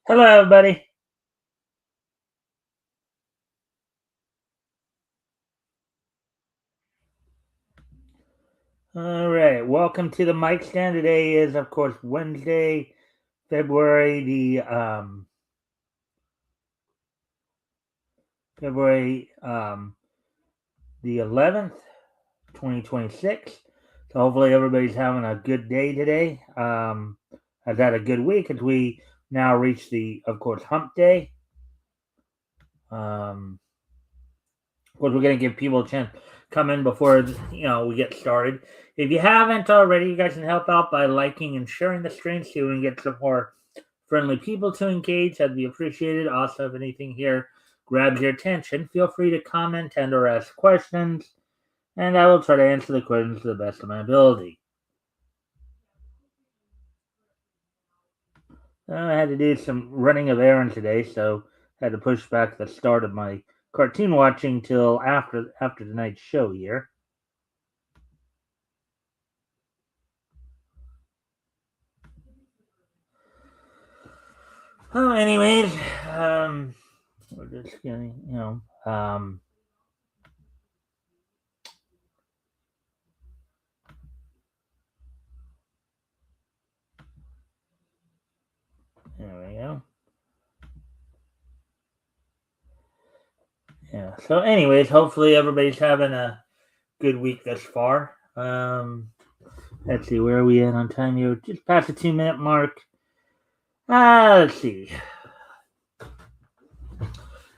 Hello, everybody. All right, welcome to the Mikestand. Today is, of course, Wednesday, February the 11th, 2026. So hopefully everybody's having a good day today. Has had a good week as we now reach the, of course, Hump Day. Of course, we're going to give people a chance to come in before we get started. If you haven't already, you guys can help out by liking and sharing the stream so we can get some more friendly people to engage. That'd be appreciated. Also, if anything here grabs your attention, feel free to comment and or ask questions, and I will try to answer the questions to the best of my ability. I had to do some running of errands today, so I had to push back the start of my cartoon watching till after tonight's show here. Well, anyways, we're just gonna, there we go. Yeah. So, anyways, hopefully everybody's having a good week thus far. Let's see, where are we at on time here? Just past the 2 minute mark. Let's see.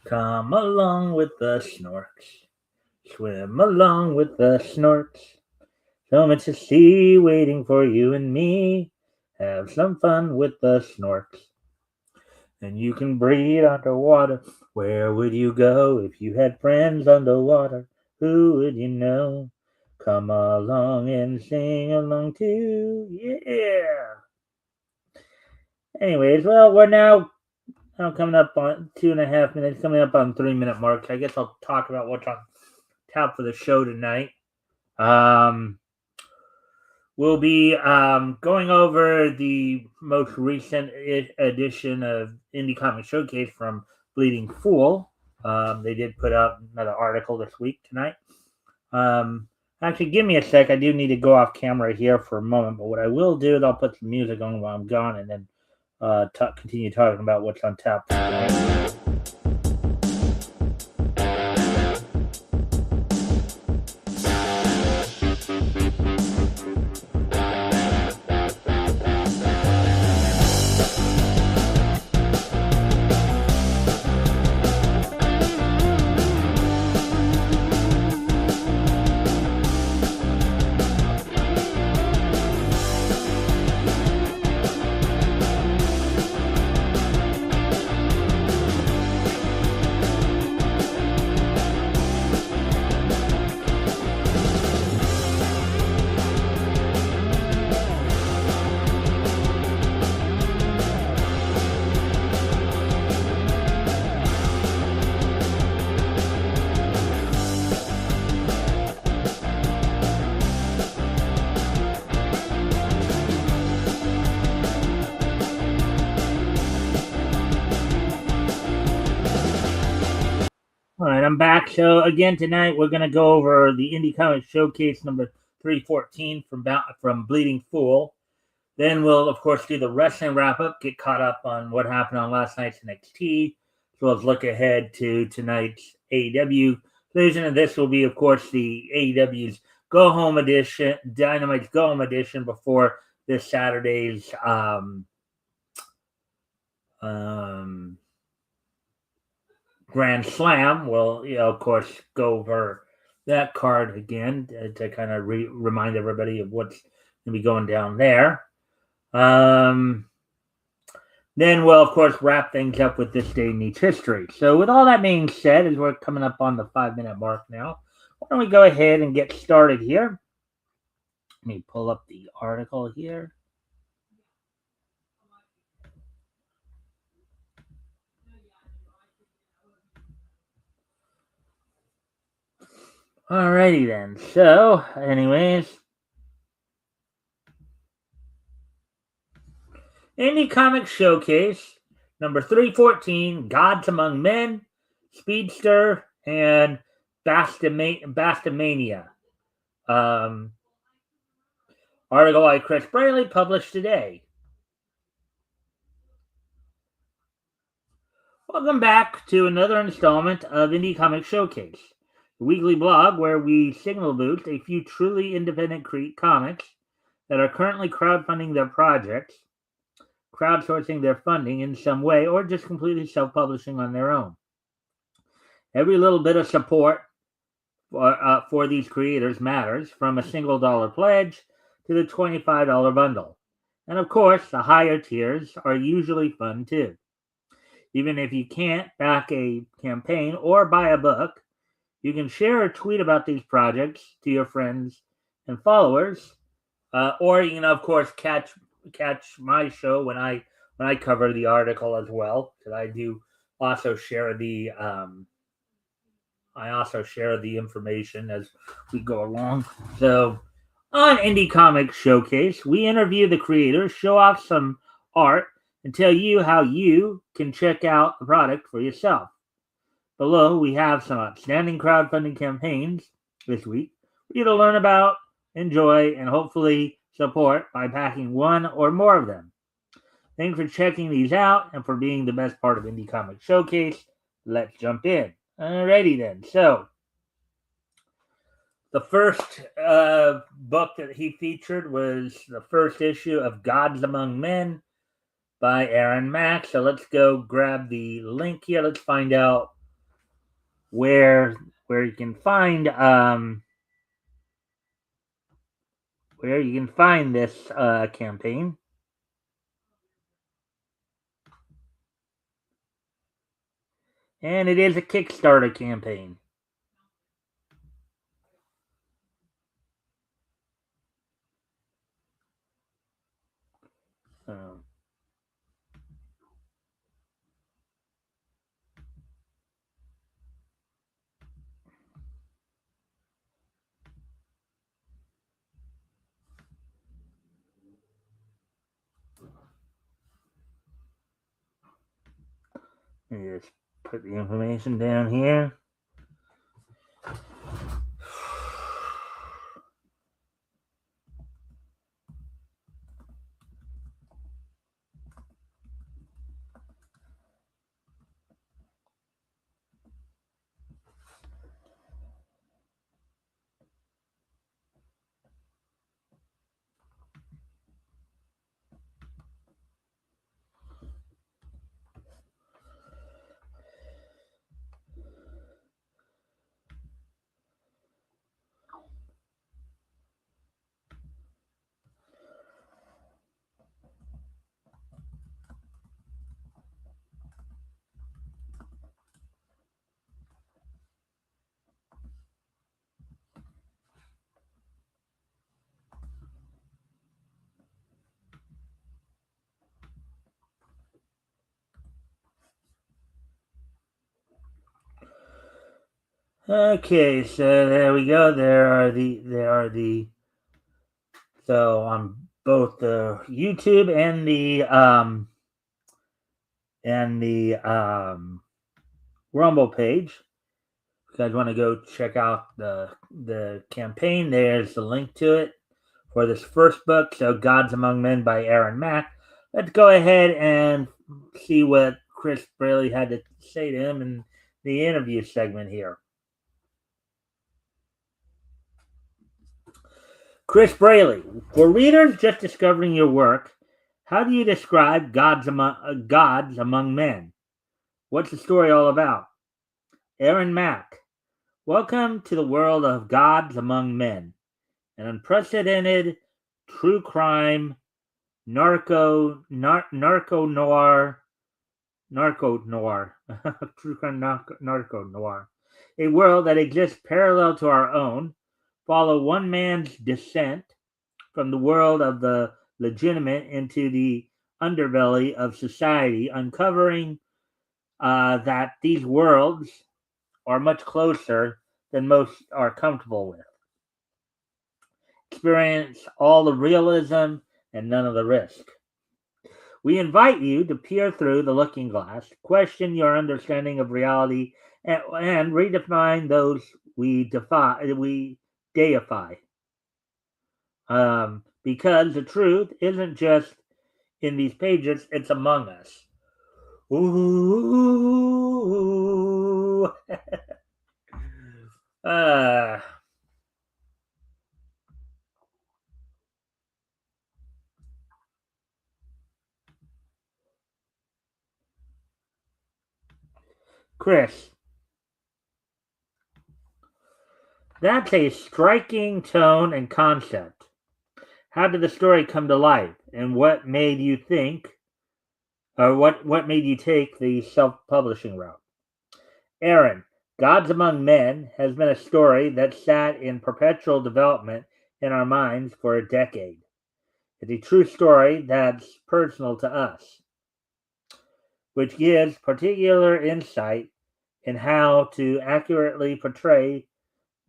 Come along with the snorks. Swim along with the snorks. So much to see waiting for you and me. Have some fun with the snorks. And you can breathe underwater. Where would you go if you had friends underwater? Who would you know? Come along and sing along too. Yeah. Anyways, well, we're now coming up on 2.5 minutes, coming up on 3 minute mark. I guess I'll talk about what's on tap for the show tonight. We'll be going over the most recent edition of Indie Comic Showcase from Bleeding Fool. They did put out another article this week tonight. Actually, give me a sec. I do need to go off camera here for a moment, but what I will do is I'll put some music on while I'm gone and then continue talking about what's on tap tonight. All right, I'm back. So again tonight we're gonna go over the Indie Comic Showcase number 314 from Bleeding Fool. Then we'll of course do the wrestling wrap up, get caught up on what happened on last night's NXT, as well as look ahead to tonight's AEW collision. And this will be of course the AEW's Go Home edition, Dynamite's Go Home edition before this Saturday's Grand Slam. We'll, of course, go over that card again to kind of remind everybody of what's going to be going down there. Then we'll, of course, wrap things up with this day in each history. So, with all that being said, as we're coming up on the 5 minute mark now, why don't we go ahead and get started here? Let me pull up the article here. Alrighty then. So, anyways, Indie Comic Showcase Number 314, Gods Among Men, Speedster, and Bastamania. Article by Chris Braley, published today. Welcome back to another installment of Indie Comic Showcase, the weekly blog where we signal boost a few truly independent comics that are currently crowdfunding their projects, crowdsourcing their funding in some way, or just completely self-publishing on their own. Every little bit of support for these creators matters, from a single dollar pledge to the $25 bundle. And of course, the higher tiers are usually fun too. Even if you can't back a campaign or buy a book, you can share or tweet about these projects to your friends and followers, or you can, of course, catch my show when I cover the article as well. Because I do also share the information as we go along. So on Indie Comic Showcase, we interview the creators, show off some art, and tell you how you can check out the product for yourself. Below, we have some outstanding crowdfunding campaigns this week for you to learn about, enjoy, and hopefully support by backing one or more of them. Thanks for checking these out and for being the best part of Indie Comic Showcase. Let's jump in. Alrighty then. So, the first book that he featured was the first issue of Gods Among Men by Aaron Mack. So let's go grab the link here. Let's find out where you can find this campaign. And it is a Kickstarter campaign. Let me just put the information down here. Okay, so there we go. There are the so on both the YouTube and the Rumble page. If you guys want to go check out the campaign, there's the link to it for this first book. So Gods Among Men by Aaron Mack. Let's go ahead and see what Chris Braley had to say to him in the interview segment here. Chris Braley, for readers just discovering your work, how do you describe Gods Among Men? What's the story all about? Aaron Mack, welcome to the world of Gods Among Men, an unprecedented true crime, narco noir, true crime narco noir, a world that exists parallel to our own. Follow one man's descent from the world of the legitimate into the underbelly of society, uncovering that these worlds are much closer than most are comfortable with. Experience all the realism and none of the risk. We invite you to peer through the looking glass, question your understanding of reality, and redefine those we deify. Because the truth isn't just in these pages, it's among us. Ooh. uh, Chris, that's a striking tone and concept. How did the story come to life, and what made you think, or what made you take the self-publishing route? Aaron, Gods Among Men has been a story that sat in perpetual development in our minds for a decade. It's a true story that's personal to us, which gives particular insight in how to accurately portray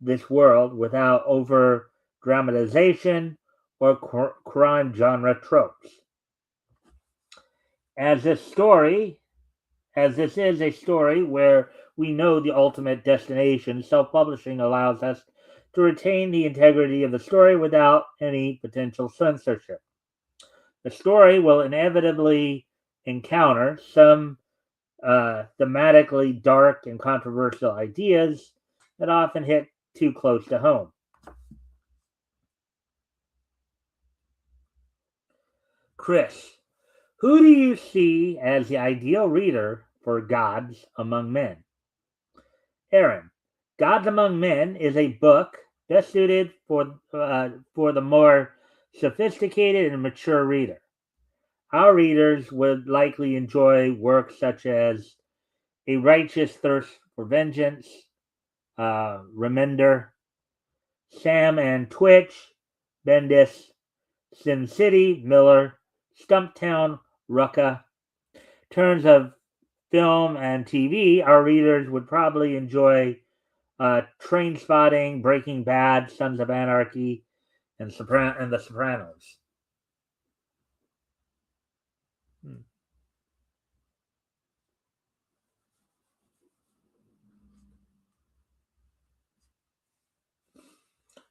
this world without over dramatization or crime genre tropes. As this story, as this is a story where we know the ultimate destination, self publishing allows us to retain the integrity of the story without any potential censorship. The story will inevitably encounter some thematically dark and controversial ideas that often hit too close to home. Chris, who do you see as the ideal reader for Gods Among Men? Aaron, Gods Among Men is a book best suited for the more sophisticated and mature reader. Our readers would likely enjoy works such as A Righteous Thirst for Vengeance, Remender, Sam and Twitch, Bendis, Sin City, Miller, Stumptown, Rucka. In terms of film and TV, our readers would probably enjoy Train Spotting, Breaking Bad, Sons of Anarchy, and The Sopranos.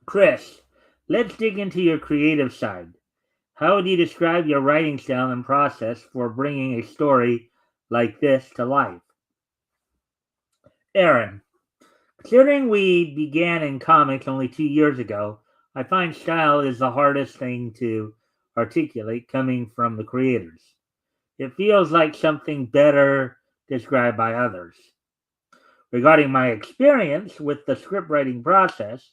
Chris, let's dig into your creative side. How would you describe your writing style and process for bringing a story like this to life? Aaron, considering we began in comics only 2 years ago, I find style is the hardest thing to articulate coming from the creators. It feels like something better described by others. Regarding my experience with the script writing process,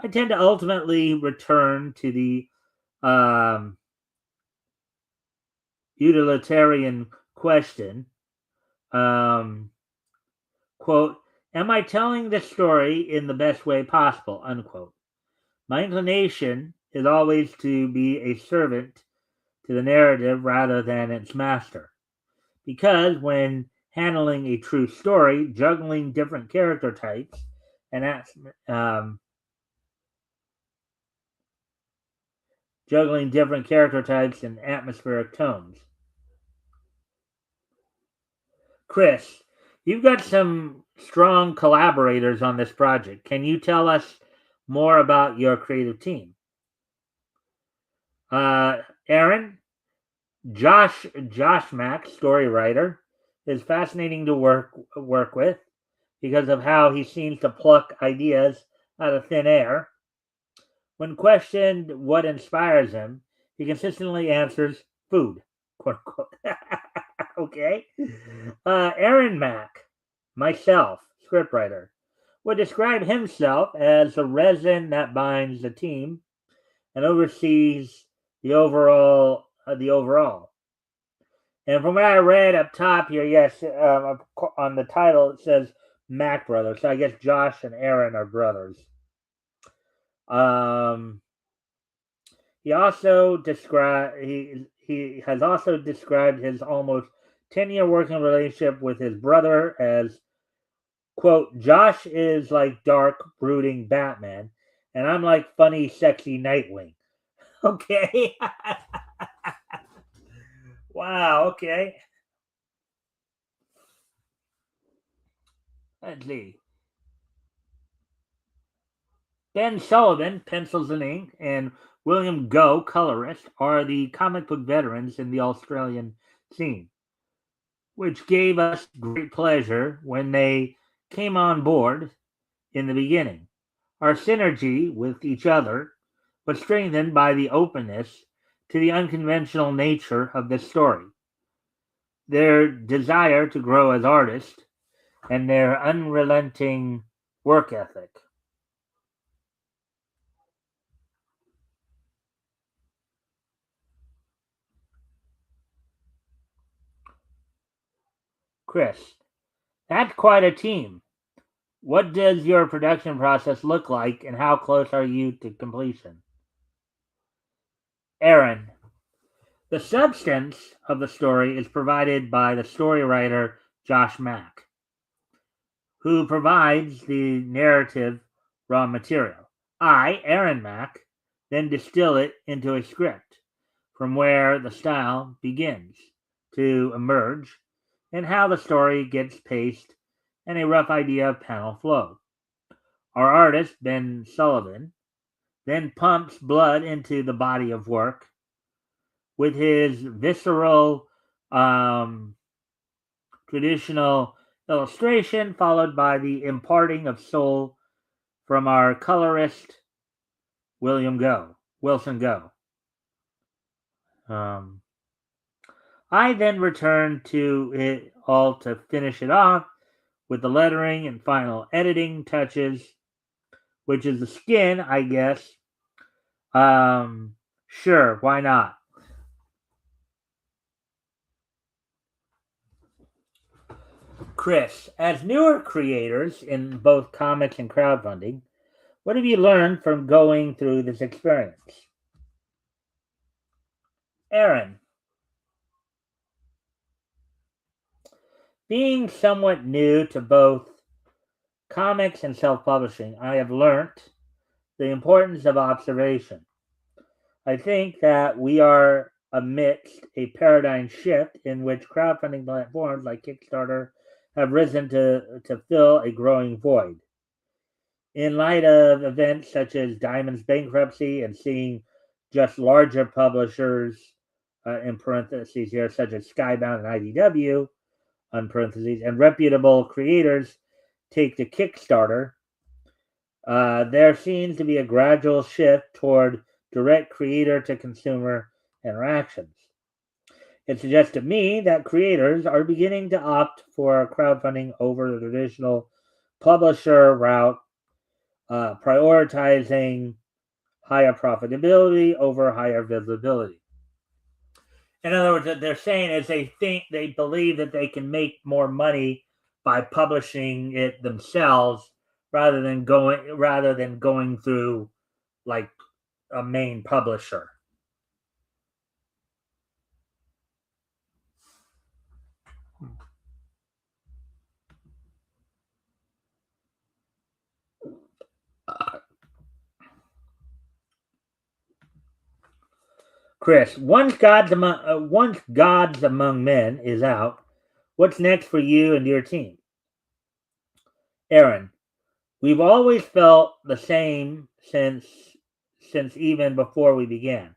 I tend to ultimately return to the um, utilitarian question, um, quote, am I telling this story in the best way possible, unquote. My inclination is always to be a servant to the narrative rather than its master. Because when handling a true story, juggling different character types and um, juggling different character types and atmospheric tones. Chris, you've got some strong collaborators on this project. Can you tell us more about your creative team? Aaron, Josh Mack, story writer, is fascinating to work with because of how he seems to pluck ideas out of thin air. When questioned what inspires him, he consistently answers food, quote unquote. Okay. Aaron Mack, myself, scriptwriter, would describe himself as the resin that binds the team and oversees the overall. And from what I read up top here, yes, on the title it says Mac brothers. So I guess Josh and Aaron are brothers. Um, he has also described his almost 10-year working relationship with his brother as, quote, Josh is like dark, brooding Batman, and I'm like funny, sexy Nightwing. Okay. Wow, okay. Let's see. Ben Sullivan, pencils and ink, and William Goh, colorist, are the comic book veterans in the Australian scene, which gave us great pleasure when they came on board in the beginning. Our synergy with each other was strengthened by the openness to the unconventional nature of this story, their desire to grow as artists, and their unrelenting work ethic. Chris, that's quite a team. What does your production process look like, and how close are you to completion? Aaron, the substance of the story is provided by the story writer Josh Mack, who provides the narrative raw material. I, Aaron Mack, then distill it into a script from where the style begins to emerge and how the story gets paced and a rough idea of panel flow. Our artist, Ben Sullivan, then pumps blood into the body of work with his visceral, um, traditional illustration, followed by the imparting of soul from our colorist Wilson Go. Um, I then return to it all to finish it off with the lettering and final editing touches, which is the skin, I guess. Sure, why not? Chris, as newer creators in both comics and crowdfunding, what have you learned from going through this experience? Aaron, being somewhat new to both comics and self publishing, I have learned the importance of observation. I think that we are amidst a paradigm shift in which crowdfunding platforms like Kickstarter have risen to fill a growing void. In light of events such as Diamond's bankruptcy and seeing just larger publishers, in parentheses here, such as Skybound and IDW, on parentheses, and reputable creators take to Kickstarter, there seems to be a gradual shift toward direct creator to consumer interactions. It suggests to me that creators are beginning to opt for crowdfunding over the traditional publisher route, prioritizing higher profitability over higher visibility. In other words, what they're saying is they believe that they can make more money by publishing it themselves rather than going through like a main publisher. Chris, once Gods Among Men is out, what's next for you and your team? Aaron, we've always felt the same since even before we began.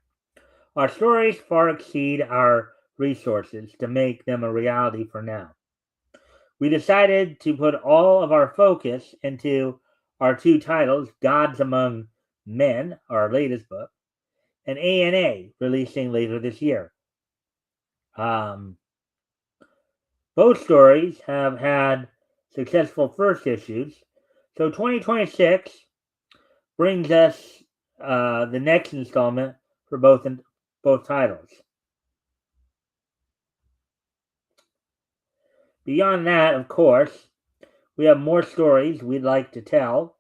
Our stories far exceed our resources to make them a reality for now. We decided to put all of our focus into our two titles, Gods Among Men, our latest book, and A&A, releasing later this year. Um, Both stories have had successful first issues, so 2026 brings us the next installment for both titles. Beyond that, of course, we have more stories we'd like to tell,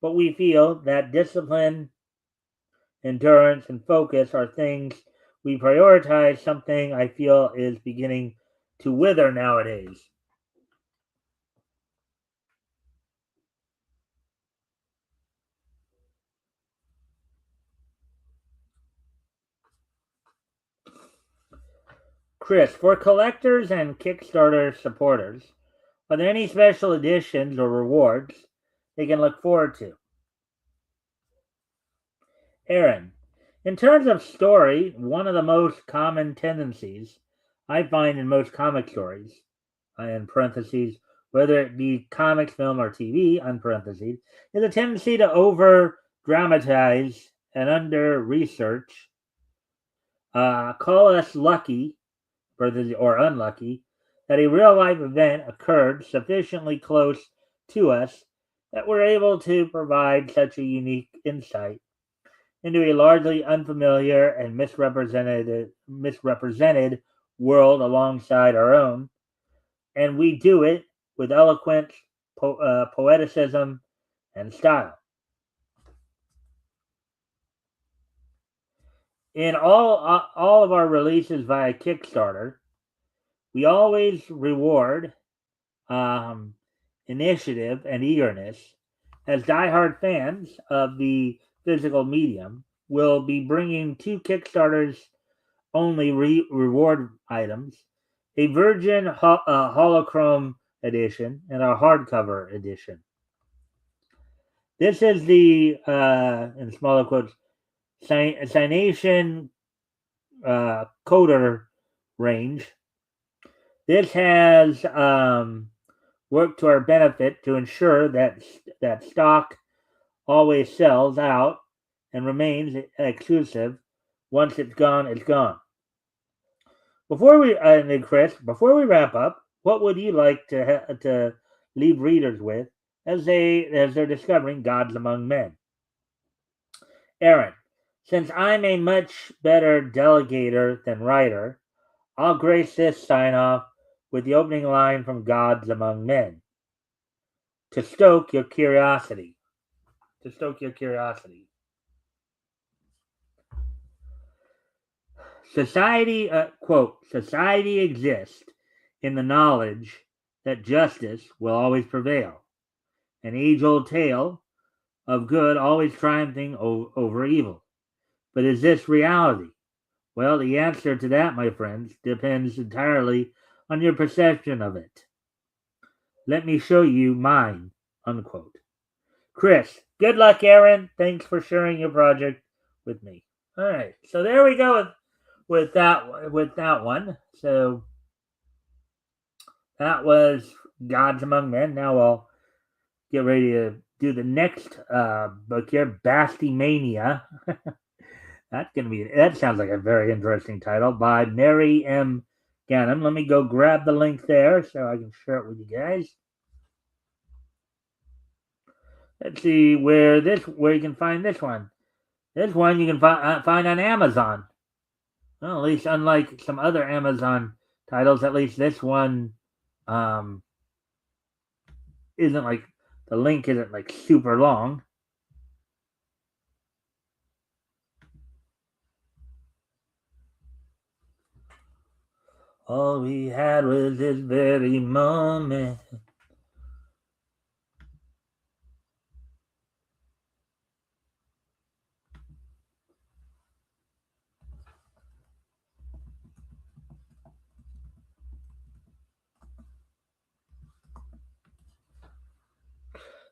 but we feel that discipline, endurance, and focus are things we prioritize, something I feel is beginning to wither nowadays. Chris, for collectors and Kickstarter supporters, are there any special editions or rewards they can look forward to? Aaron, in terms of story, one of the most common tendencies I find in most comic stories, in parentheses, whether it be comics, film, or TV, in parentheses, is a tendency to over dramatize and under research. Call us lucky, or unlucky, that a real life event occurred sufficiently close to us that we're able to provide such a unique insight into a largely unfamiliar and misrepresented world alongside our own, and we do it with eloquence, poeticism, and style. In all of our releases via Kickstarter, we always reward um, initiative and eagerness, as diehard fans of the physical medium will be bringing two Kickstarters only reward items: a Virgin Holochrome edition and a hardcover edition. This is the, in smaller quotes, Cynation Coder range. This has worked to our benefit to ensure that stock always sells out and remains exclusive. Once it's gone, it's gone. Before we, Chris, before we wrap up, what would you like to leave readers with as they're discovering gods among men? Aaron, since I'm a much better delegator than writer, I'll grace this sign off with the opening line from Gods Among Men. To stoke your curiosity. To stoke your curiosity. Society, quote, society exists in the knowledge that justice will always prevail. An age-old tale of good always triumphing over evil. But is this reality? Well, the answer to that, my friends, depends entirely on your perception of it. Let me show you mine, unquote. Chris, good luck, Aaron. Thanks for sharing your project with me. All right, so there we go with that one. So that was Gods Among Men. Now I'll get ready to do the next book here, Bastymania. That sounds like a very interesting title by Mary M. Gannon. Let me go grab the link there so I can share it with you guys. Let's see where you can find this one. This one you can find on Amazon. Well, at least unlike some other Amazon titles, at least this one isn't like the link isn't like super long. All we had was this very moment.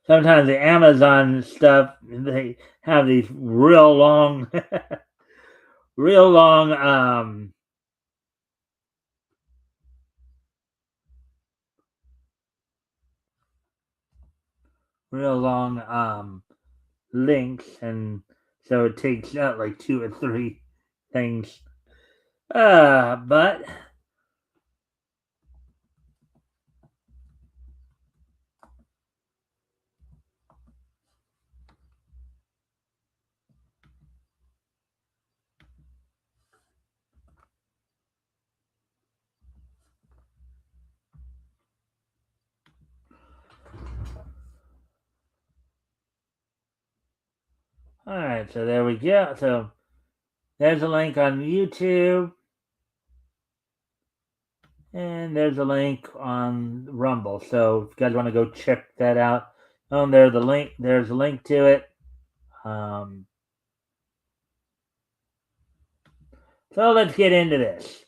Sometimes the Amazon stuff, they have these real long, real long links, and so it takes out like 2 or 3 things. But all right, so there we go. So there's a link on YouTube, and there's a link on Rumble. So if you guys want to go check that out, there's a link to it. So let's get into this.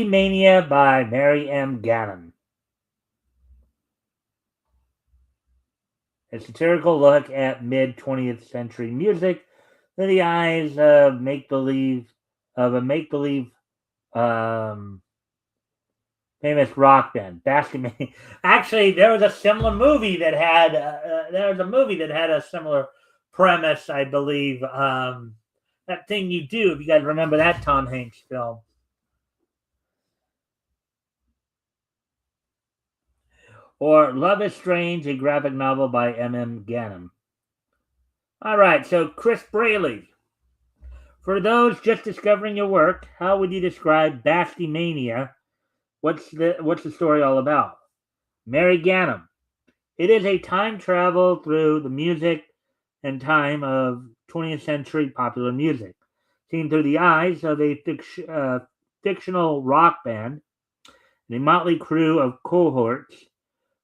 Mania by Mary M. Gannon. A satirical look at mid-20th century music through the eyes of a make-believe famous rock band. Mania. Actually, there was a similar movie that had a similar premise, I believe. That Thing You Do, if you guys remember that Tom Hanks film. Or Love is Strange, a graphic novel by M.M. Gannon. All right, so Chris Braley. For those just discovering your work, how would you describe Mania? What's the story all about? Mary Gannon. It is a time travel through the music and time of 20th century popular music, seen through the eyes of a fictional rock band, and a motley crew of cohorts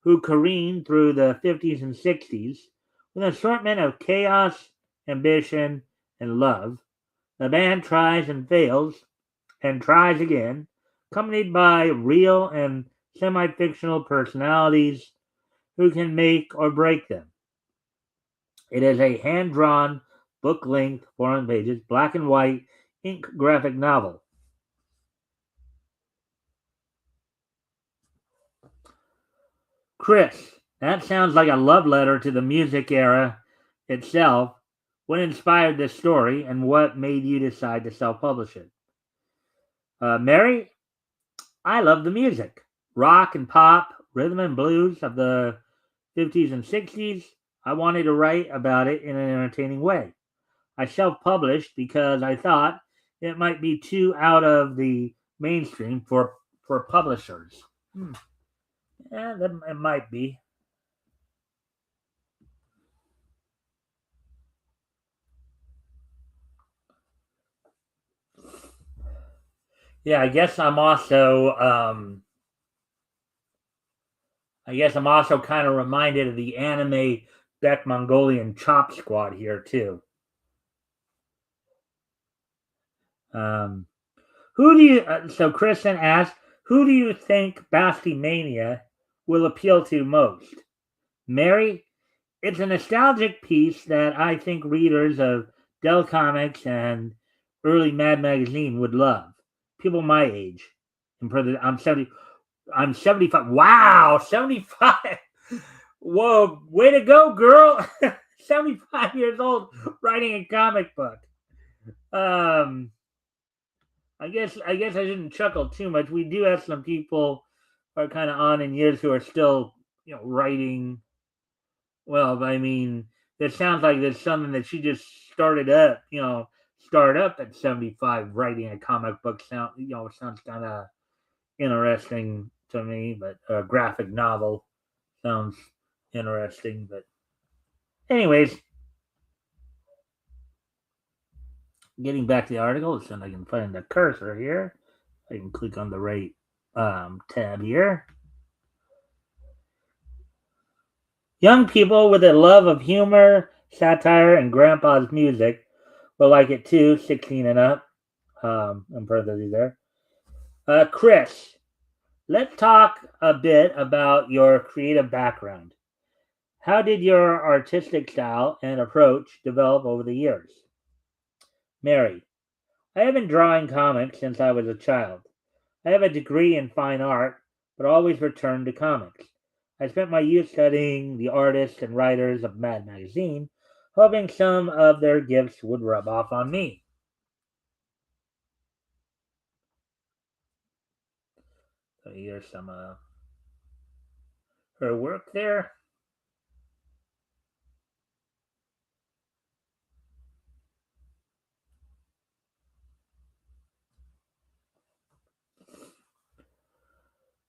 who careen through the 50s and 60s with an assortment of chaos, ambition, and love. The band tries and fails, and tries again, accompanied by real and semi-fictional personalities who can make or break them. It is a hand-drawn, book-length, 400 pages, black and white, ink graphic novel. Chris, that sounds like a love letter to the music era itself. What inspired this story, and what made you decide to self-publish it? Mary, I love the music. Rock and pop, rhythm and blues of the 50s and 60s. I wanted to write about it in an entertaining way. I self-published because I thought it might be too out of the mainstream for publishers. Yeah, it might be. Yeah, I guess I'm also kind of reminded of the anime Beck Mongolian Chop Squad here too. Um, who do you? So Kristen asked, who do you think Mania will appeal to most? Mary, it's a nostalgic piece that I think readers of Dell Comics and early Mad Magazine would love. People my age. I'm 70. I'm 75. Wow, 75. Whoa, way to go, girl. 75 years old writing a comic book. Um, I guess I shouldn't chuckle too much. We do have some people who are kind of on in years who are still, writing. Well, I mean, it sounds like there's something that she just start up at 75 writing a comic book. Sounds kind of interesting to me, but a graphic novel sounds interesting. But anyways, getting back to the article, as soon as I can find the cursor here, I can click on the right tab here. Young people with a love of humor, satire, and grandpa's music will like it too, 16 and up. I'm parentheses there. Chris, let's talk a bit about your creative background. How did your artistic style and approach develop over the years? Mary, I have been drawing comics since I was a child. I have a degree in fine art, but always returned to comics. I spent my youth studying the artists and writers of Mad Magazine, hoping some of their gifts would rub off on me. So here's some of her work there.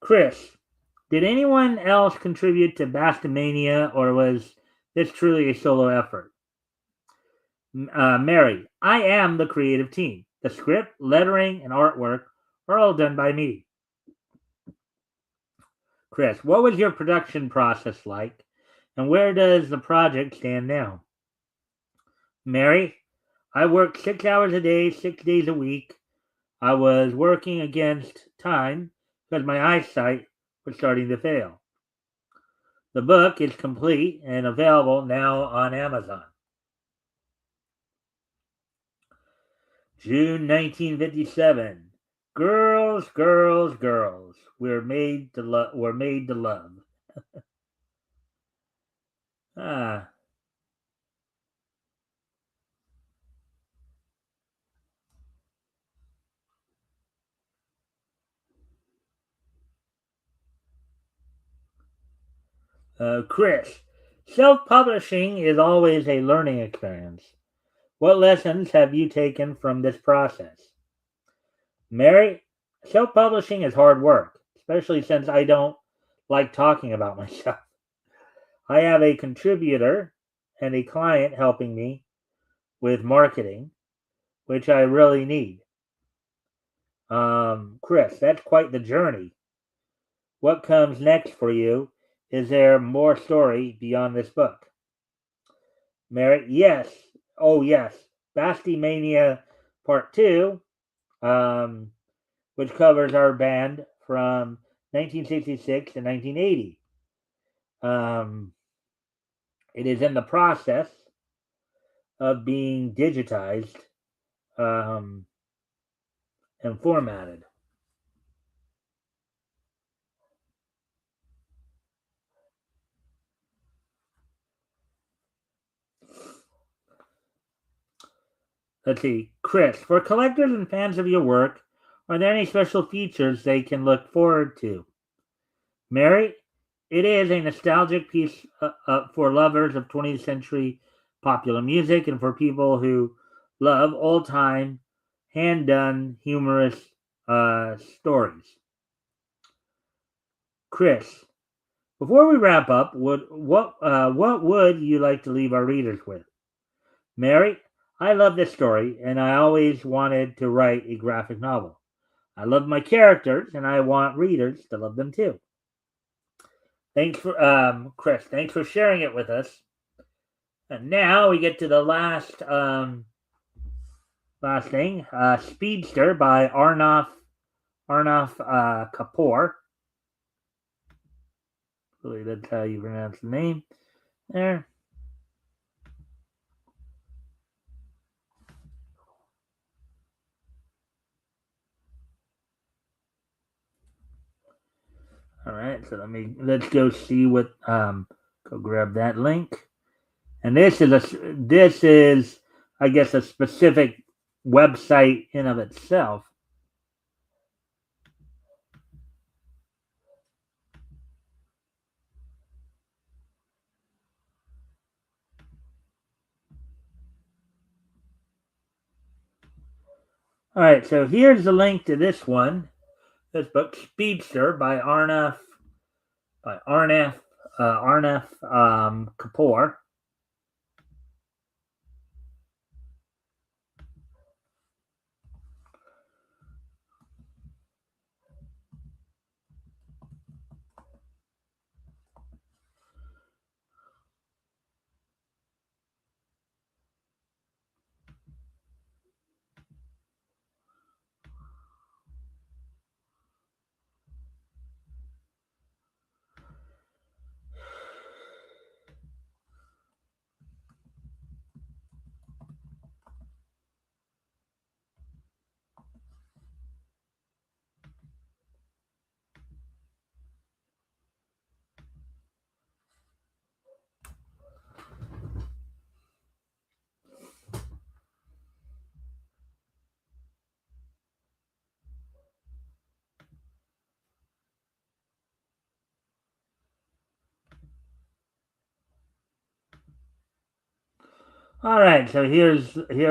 Chris, did anyone else contribute to Bastamania, or was this truly a solo effort? Mary, I am the creative team. The script, lettering, and artwork are all done by me. Chris, what was your production process like, and where does the project stand now? Mary, I work 6 hours a day, 6 days a week. I was working against time because my eyesight was starting to fail. The book is complete and available now on Amazon. June 1957. Girls, girls, girls. We're made to love. We're made to love. Ah. Chris. Self-publishing is always a learning experience. What lessons have you taken from this process? Mary, self-publishing is hard work, especially since I don't like talking about myself. I have a contributor and a client helping me with marketing, which I really need. Chris, that's quite the journey. What comes next for you? Is there more story beyond this book? Mary, yes. Oh, yes. Basti Mania Part 2, um, which covers our band from 1966 to 1980. It is in the process of being digitized um, and formatted. Let's see. Chris, for collectors and fans of your work, are there any special features they can look forward to? Mary, it is a nostalgic piece for lovers of 20th century popular music and for people who love old time, hand done, humorous stories. Chris, before we wrap up, what would you like to leave our readers with? Mary, I love this story, and I always wanted to write a graphic novel. I love my characters, and I want readers to love them too. Thanks for Chris. Thanks for sharing it with us. And now we get to the last thing, Speedster by Arnaf Kapoor. I believe that's how you pronounce the name. There. All right, so let's go see what go grab that link. And this is I guess a specific website in of itself. All right, so here's the link to this one. This book, Speedster by Arnaf Kapoor. All right, so here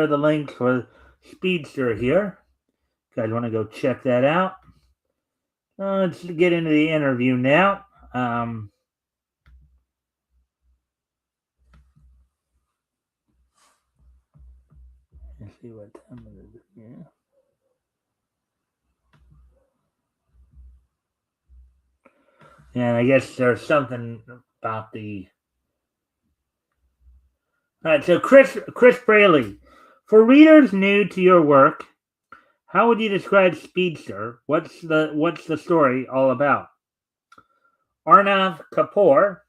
are the links for Speedster here. You guys want to go check that out? Let's get into the interview now. Let's see what time it is here. And I guess there's something about the. All right, so Chris Braley, for readers new to your work, How would you describe Speedster? What's the story all about? Arnav Kapoor.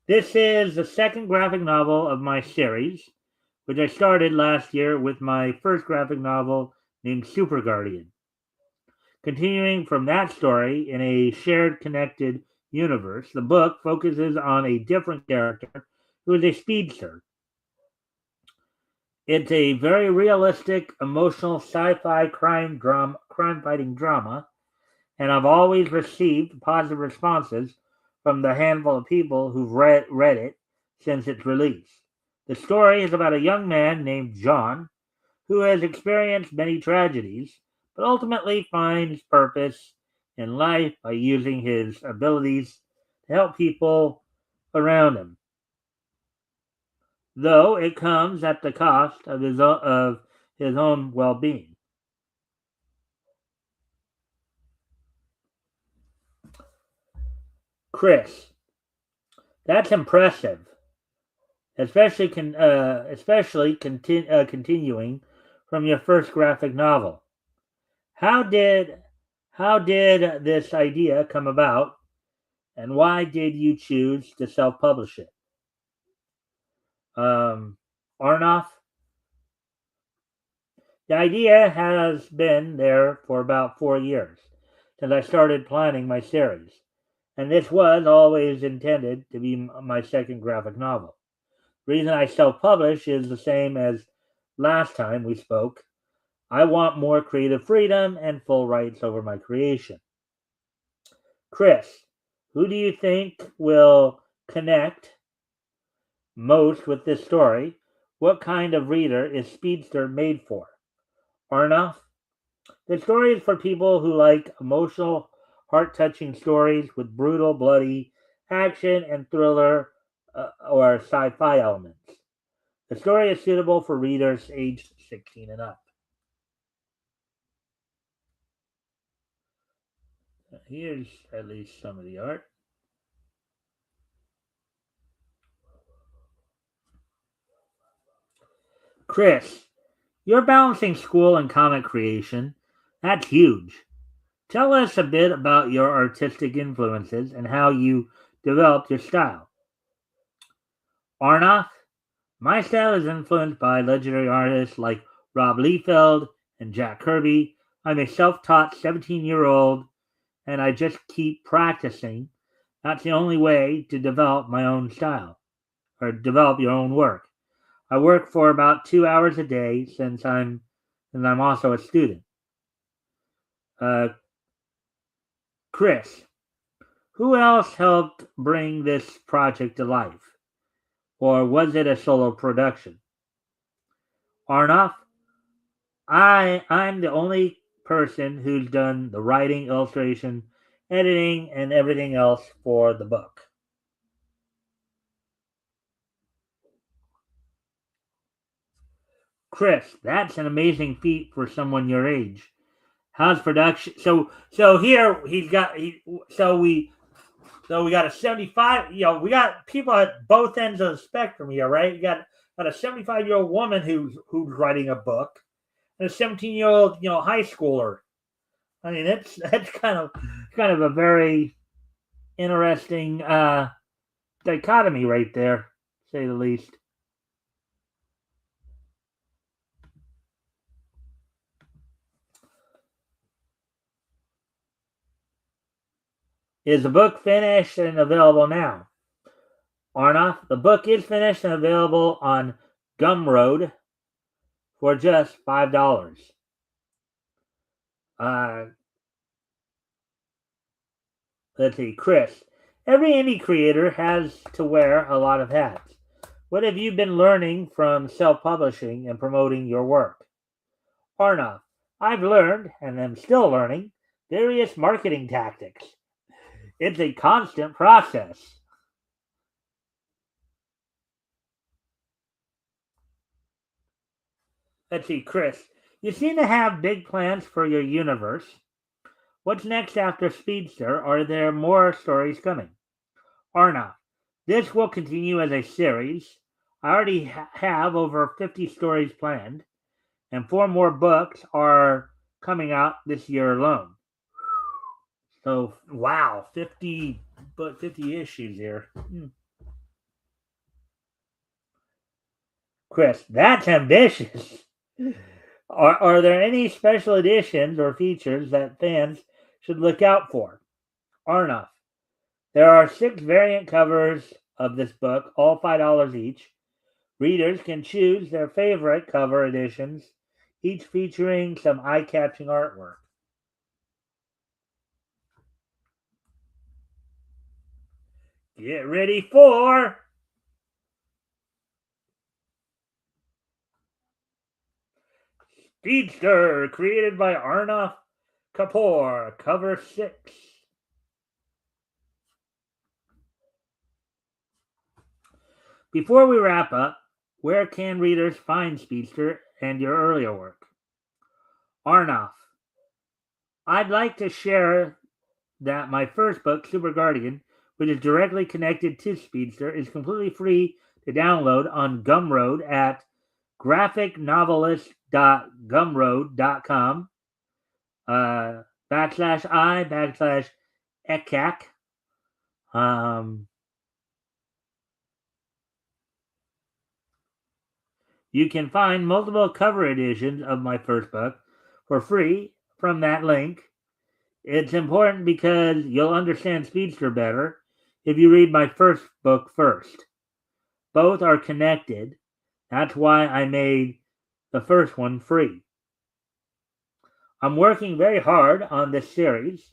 This is the second graphic novel of my series, which I started last year with my first graphic novel named Super Guardian. Continuing from that story in a shared connected universe, the book focuses on a different character who is a speedster. It's a very realistic, emotional sci-fi crime fighting drama, and I've always received positive responses from the handful of people who've read it since its release. The story is about a young man named John who has experienced many tragedies, but ultimately finds purpose in life by using his abilities to help people around him, though it comes at the cost of his own well-being. Chris, that's impressive, especially continuing from your first graphic novel. How did how did this idea come about, and why did you choose to self-publish it? Um, Arnoff, the idea has been there for about 4 years since I started planning my series, and this was always intended to be my second graphic novel. The reason I self publish is the same as last time we spoke. I want more creative freedom and full rights over my creation. Chris, who do you think will connect most with this story? What kind of reader is Speedster made for? Arnoff, the story is for people who like emotional, heart touching stories with brutal, bloody action and thriller or sci fi elements. The story is suitable for readers aged 16 and up. Here's at least some of the art. Chris, you're balancing school and comic creation. That's huge. Tell us a bit about your artistic influences and how you developed your style. Arnoff, my style is influenced by legendary artists like Rob Liefeld and Jack Kirby. I'm a self taught 17-year-old and I just keep practicing. That's the only way to develop my own style or develop your own work. I work for about 2 hours a day since I'm also a student. Uh, Chris, who else helped bring this project to life? Or was it a solo production? Arnoff, I'm the only person who's done the writing, illustration, editing, and everything else for the book. Chris, that's an amazing feat for someone your age. How's production? So here he's got he so we got a 75. We got people at both ends of the spectrum here, right? You got a 75-year-old woman who's writing a book, and a 17-year-old high schooler. I mean, that's kind of a very interesting dichotomy right there, to say the least. Is the book finished and available now? Arnoff, the book is finished and available on Gumroad for just $5. Uh, let's see, Chris. Every indie creator has to wear a lot of hats. What have you been learning from self publishing and promoting your work? Arnav, I've learned, and am still learning, various marketing tactics. It's a constant process. Let's see, Chris. You seem to have big plans for your universe. What's next after Speedster? Are there more stories coming? Arnav, this will continue as a series. I already have over 50 stories planned, and four more books are coming out this year alone. So wow, 50 issues here. Chris, that's ambitious. Are there any special editions or features that fans should look out for? Arnoff. There are 6 variant covers of this book, all $5 each. Readers can choose their favorite cover editions, each featuring some eye-catching artwork. Get ready for Speedster, created by Arnoff Kapoor, cover 6. Before we wrap up, where can readers find Speedster and your earlier work? Arnoff. I'd like to share that my first book, Super Guardian, which is directly connected to Speedster, is completely free to download on Gumroad at graphicnovelist.gumroad.com /I/ECAC. You can find multiple cover editions of my first book for free from that link. It's important because you'll understand Speedster better if you read my first book first. Both are connected. That's why I made the first one free. I'm working very hard on this series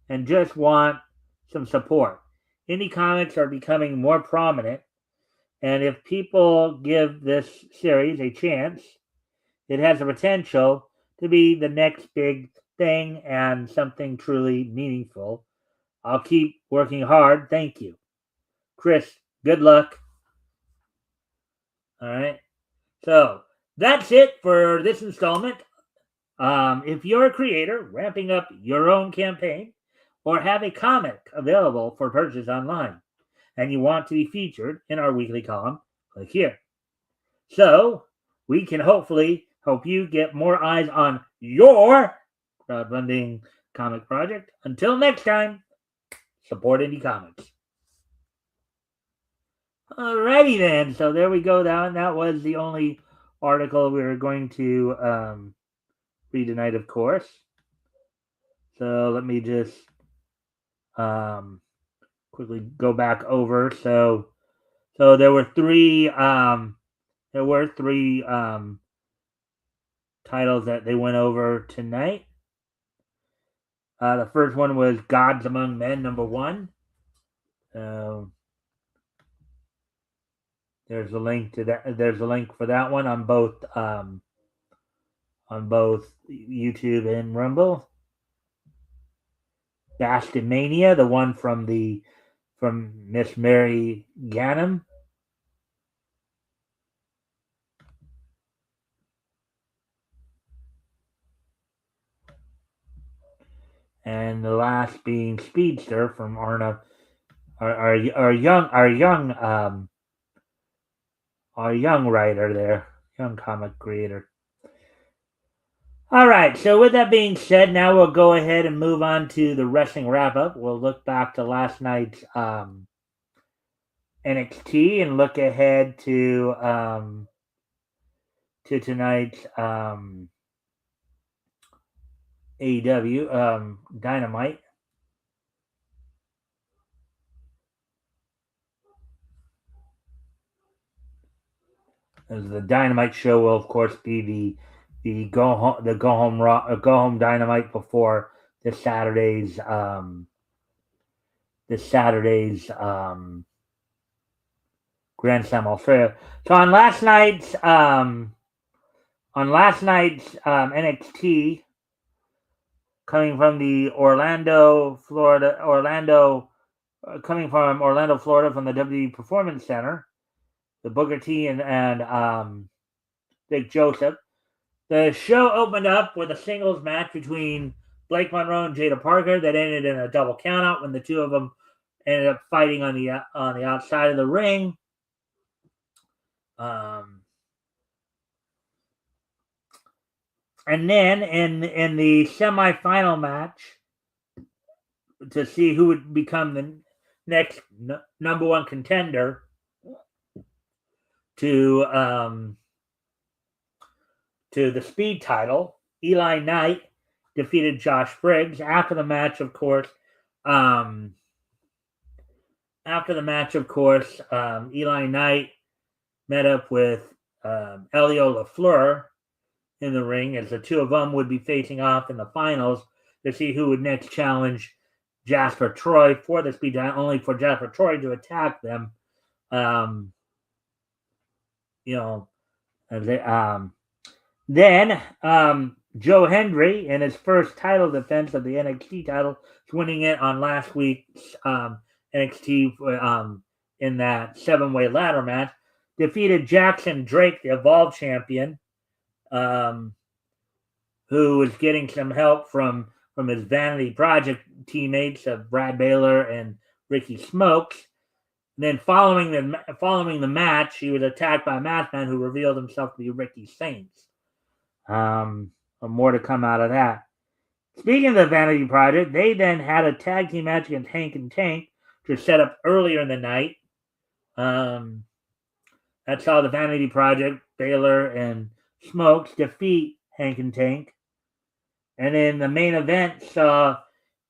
and just want some support. Indie comics are becoming more prominent, and if people give this series a chance, it has the potential to be the next big thing and something truly meaningful. I'll keep working hard. Thank you. Chris, good luck. All right. So that's it for this installment. If you're a creator ramping up your own campaign or have a comic available for purchase online and you want to be featured in our weekly column, click here. So we can hopefully help you get more eyes on your crowdfunding comic project. Until next time, support indie comics. Alrighty then. So there we go. That was the only article we were going to read tonight, of course. So let me just quickly go back over. So there were three titles that they went over tonight. The first one was Gods Among Men, number 1. There's a link to that. There's a link for that one on both YouTube and Rumble. Bastimania, the one from Miss Mary Ganem. And the last being Speedster from Arna, our young writer there, young comic creator. All right, so with that being said, now we'll go ahead and move on to the wrestling wrap up. We'll look back to last night's NXT and look ahead to tonight's AEW Dynamite. As the Dynamite show will, of course, be the go home Dynamite before this Saturday's Grand Slam Australia. So on last night's NXT, coming from the Orlando, Florida, from the WWE Performance Center, the Booker T and Big Joseph. The show opened up with a singles match between Blake Monroe and Jada Parker that ended in a double countout when the two of them ended up fighting on the outside of the ring. And then in the semifinal match to see who would become the next number one contender to the speed title, Eli Knight defeated Josh Briggs. After the match, of course, Eli Knight met up with Elio LaFleur in the ring, as the two of them would be facing off in the finals to see who would next challenge Jasper Troy for the speed title, only for Jasper Troy to attack them. Then Joe Hendry, in his first title defense of the NXT title, winning it on last week's NXT in that 7-way ladder match, defeated Jackson Drake, the Evolve champion, who was getting some help from his Vanity Project teammates of Brad Baylor and Ricky Smokes. And then following the match, he was attacked by a masked man who revealed himself to be Ricky Saints. More to come out of that. Speaking of the Vanity Project, they then had a tag team match against Hank and Tank to set up earlier in the night. That saw the Vanity Project, Baylor and Smokes defeat Hank and Tank. And then the main event saw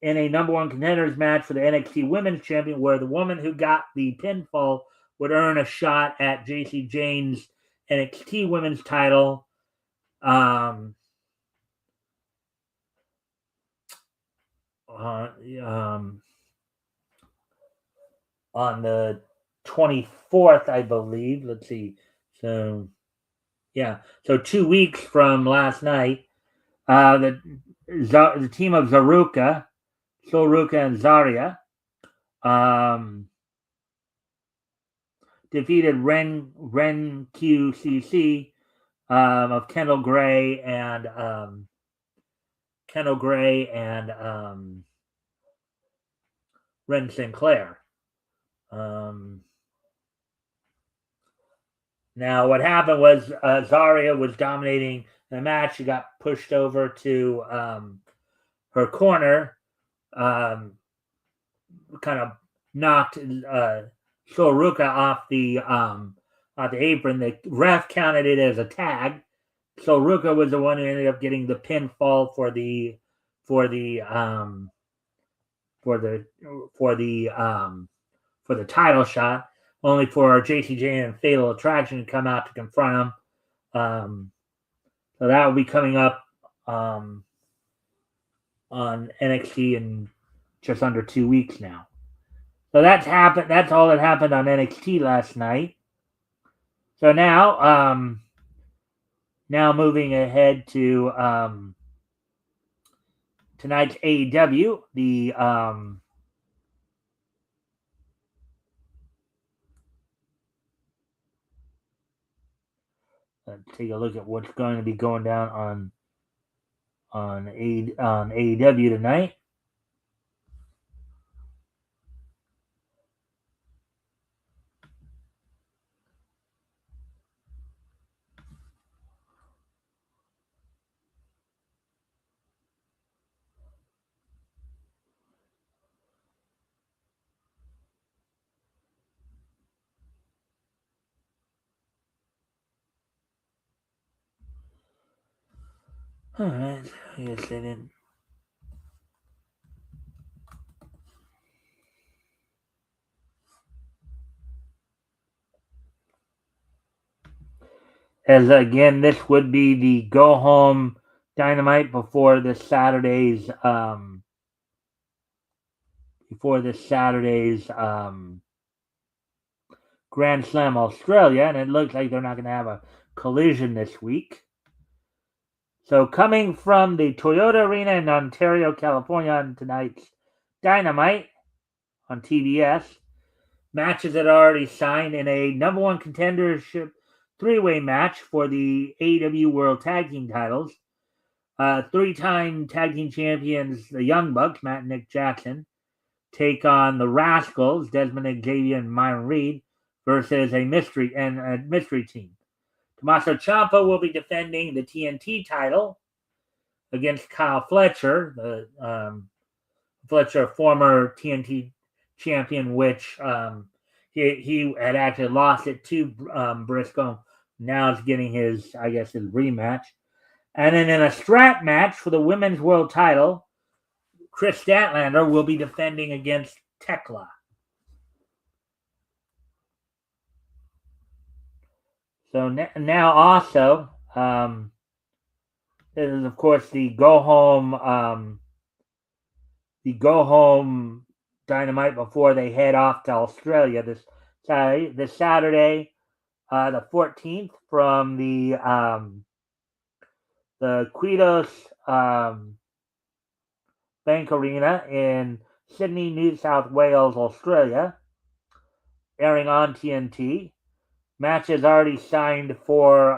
in a number one contenders match for the NXT Women's Champion, where the woman who got the pinfall would earn a shot at JC Jane's NXT Women's title. On the 24th, I believe. Let's see. So 2 weeks from last night, the team of Soruka and Zarya defeated Ren QCC of Kendall Gray and Ren Sinclair. Now, what happened was Zarya was dominating the match. She got pushed over to her corner, kind of knocked Soruka off the apron. The ref counted it as a tag. Soruka was the one who ended up getting the pinfall for the title shot, only for JC Jane and Fatal Attraction to come out to confront him. So that will be coming up on NXT in just under 2 weeks now. So that's happened. That's all that happened on NXT last night. So now moving ahead to tonight's AEW, let's take a look at what's going to be going down on AEW tonight. All right, I guess they didn't. As again, this would be the go home Dynamite before this Saturday's Grand Slam Australia, and it looks like they're not going to have a collision this week. So coming from the Toyota Arena in Ontario, California, on tonight's Dynamite on TBS, matches that are already signed in a number one contendership 3-way match for the AEW World Tag Team titles. 3-time tag team champions, the Young Bucks, Matt and Nick Jackson, take on the Rascals, Desmond Xavier and Myron Reed, versus a mystery team. Tommaso Ciampa will be defending the TNT title against Kyle Fletcher, Fletcher, former TNT champion, which he had actually lost it to Briscoe. Now is getting his rematch. And then in a strap match for the women's world title, Chris Statlander will be defending against Tekla. So now also, this is of course the go home Dynamite before they head off to Australia this Saturday, the 14th, from the Quitos Bank Arena in Sydney, New South Wales, Australia, airing on TNT. Matches already signed for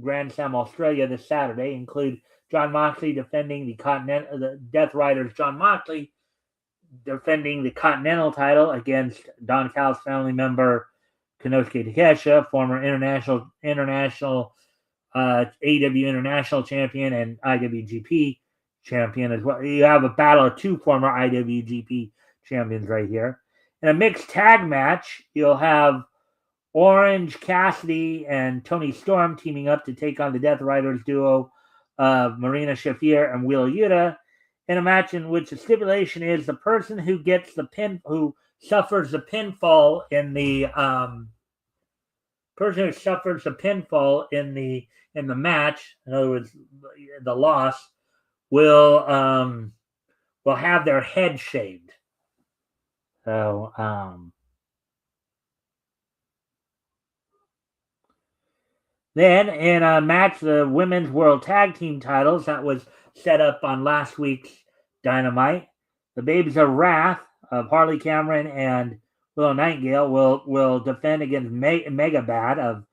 Grand Slam Australia this Saturday include Jon Moxley defending the Death Riders. Jon Moxley defending the Continental title against Don Callis family member Konosuke Takeshita, former international AEW International Champion and IWGP Champion as well. You have a battle of two former IWGP champions right here. In a mixed tag match, you'll have Orange Cassidy and Tony Storm teaming up to take on the Death Riders duo of Marina Shafir and Wheeler Yuta, in a match in which the stipulation is the person who suffers the pinfall in the match, in other words, the loss, will have their head shaved. So then in a match, the women's world tag team titles that was set up on last week's Dynamite, the Babes of Wrath of Harley Cameron and Willow Nightingale will defend against Mega Bad of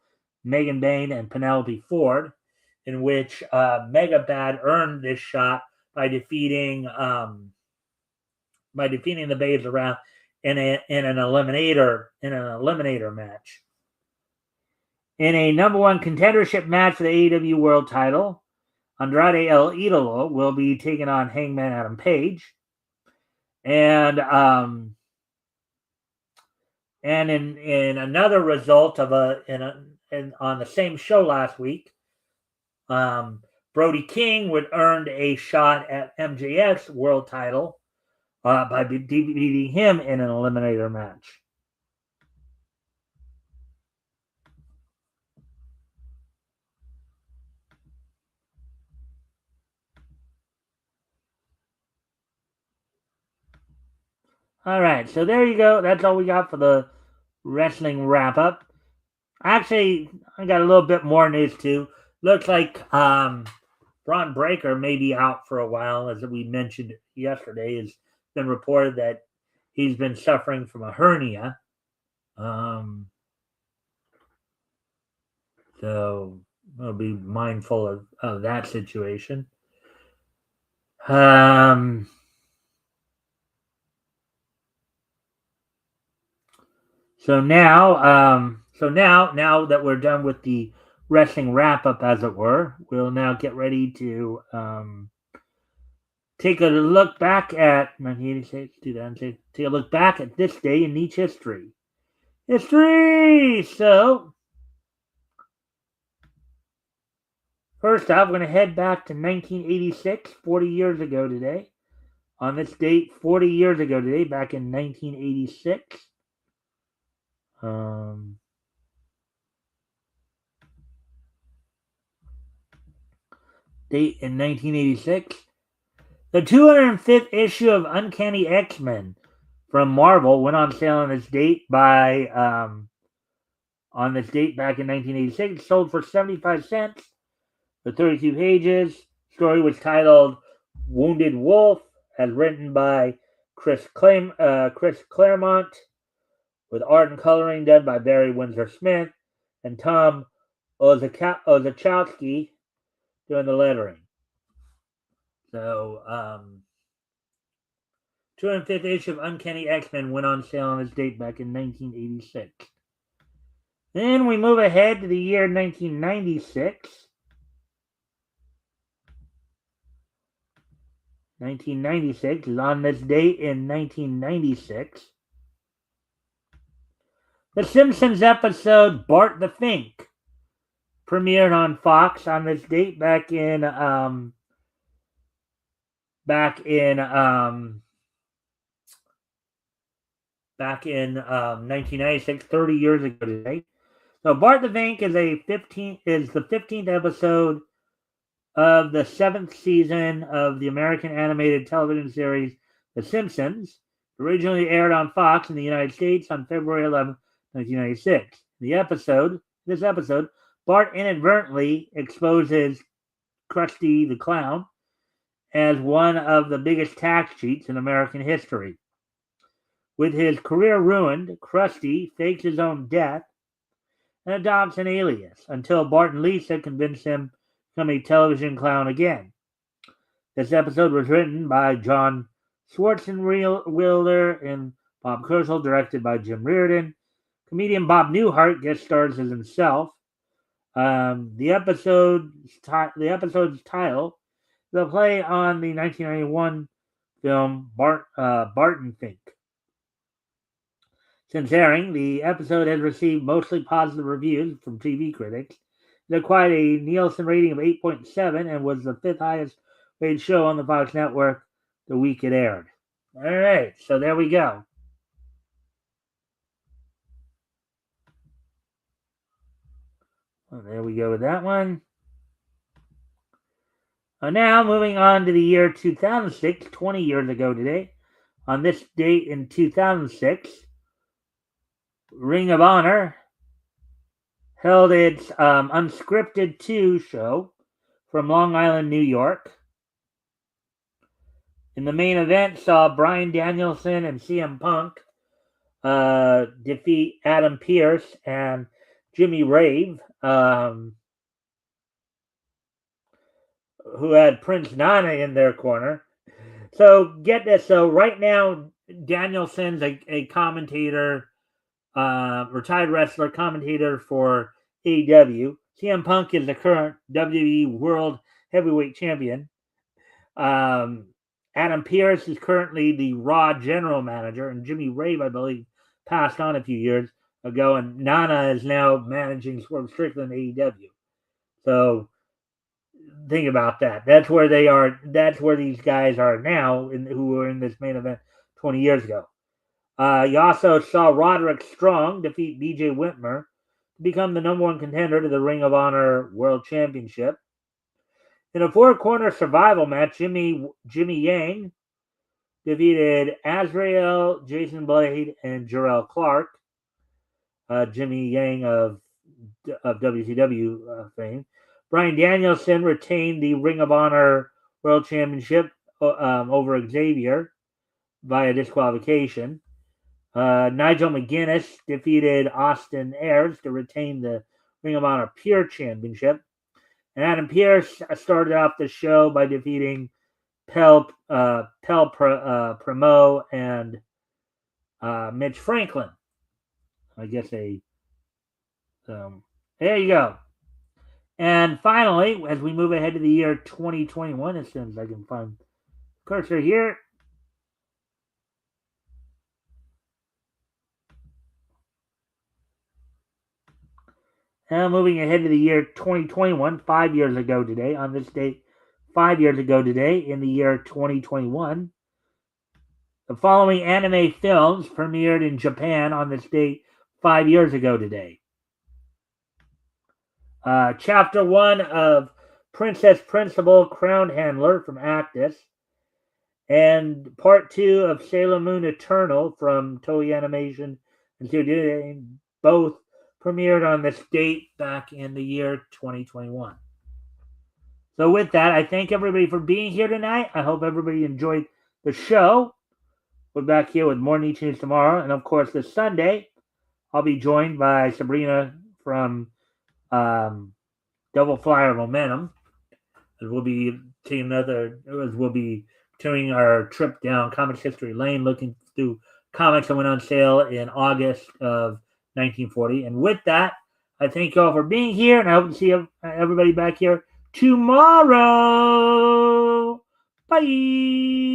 Megan Bayne and Penelope Ford, in which Mega Bad earned this shot by defeating the Babes of Wrath in an eliminator match. In a number one contendership match for the AEW World Title, Andrade El Idolo will be taking on Hangman Adam Page, and in another result of on the same show last week, Brody King would earn a shot at MJF's World Title by defeating him in an eliminator match. All right, so there you go. That's all we got for the wrestling wrap-up. Actually, I got a little bit more news, too. Looks like Braun Breaker may be out for a while, as we mentioned yesterday. It's been reported that he's been suffering from a hernia. So I'll be mindful of that situation. So now that we're done with the wrestling wrap up, as it were, we'll now get ready to take a look back at 1986, take a look back at this day in Niche history. So first off, we're going to head back to 1986, 40 years ago today. On this date, 40 years ago today, back in 1986. Date in 1986. The 205th issue of Uncanny X-Men from Marvel went on sale on this date back in 1986. It sold for 75 cents for 32 pages. Story was titled Wounded Wolf, as written by Chris Claremont, with art and coloring done by Barry Windsor Smith and Tom Orzechowski doing the lettering. So, 205th issue of Uncanny X-Men went on sale on this date back in 1986. Then we move ahead to the year 1996. 1996 is on this date in 1996. The Simpsons episode Bart the Fink premiered on Fox on this date back in 1996, 30 years ago today. So Bart the Fink is the 15th episode of the 7th season of the American animated television series The Simpsons, originally aired on Fox in the United States on February 11, 1996. This episode, Bart inadvertently exposes Krusty the Clown as one of the biggest tax cheats in American history. With his career ruined, Krusty fakes his own death and adopts an alias until Bart and Lisa convince him to become a television clown again. This episode was written by John Swartzwelder and Bob Kerschel, directed by Jim Reardon. Comedian Bob Newhart guest stars as himself. The episode's title is a play on the 1991 film Barton Fink. Since airing, the episode has received mostly positive reviews from TV critics. It acquired a Nielsen rating of 8.7 and was the 5th highest rated show on the Fox network the week it aired. All right, so there we go. Well, there we go with that one. Now, moving on to the year 2006, 20 years ago today. On this date in 2006, Ring of Honor held its Unscripted 2 show from Long Island, New York. In the main event, saw Bryan Danielson and CM Punk defeat Adam Pearce and Jimmy Rave, who had Prince Nana in their corner. So get this. So right now, Danielson's a commentator, retired wrestler, commentator for AEW. CM Punk is the current WWE World Heavyweight Champion. Adam Pearce is currently the Raw General Manager, and Jimmy Rave, I believe, passed on a few years ago, and Nana is now managing Swerve Strickland AEW. So think about that. That's where they are. That's where these guys are now, who were in this main event 20 years ago. You also saw Roderick Strong defeat BJ Whitmer to become the #1 contender to the Ring of Honor World Championship. In a 4-corner survival match, Jimmy Yang defeated Azrael, Jason Blade, and Jarrell Clark. Jimmy Yang of WCW fame. Bryan Danielson retained the Ring of Honor World Championship over Xavier via disqualification. Nigel McGuinness defeated Austin Aries to retain the Ring of Honor Pure Championship. And Adam Pearce started off the show by defeating Pel Primo and Mitch Franklin. I guess there you go. And finally, as we move ahead to the year 2021, as soon as I can find cursor here. Now moving ahead to the year 2021, 5 years ago today, on this date, 5 years ago today, in the year 2021, the following anime films premiered in Japan on this date 5 years ago today. Chapter 1 of Princess Principal Crown Handler from Actus, and Part 2 of Sailor Moon Eternal from Toei Animation and Studio, both premiered on this date back in the year 2021. So with that, I thank everybody for being here tonight. I hope everybody enjoyed the show. We're back here with more Niche News tomorrow. And of course, this Sunday, I'll be joined by Sabrina from Double Flyer Momentum. As we'll be taking doing our trip down Comics History Lane, looking through comics that went on sale in August of 1940. And with that, I thank you all for being here, and I hope to see everybody back here tomorrow. Bye.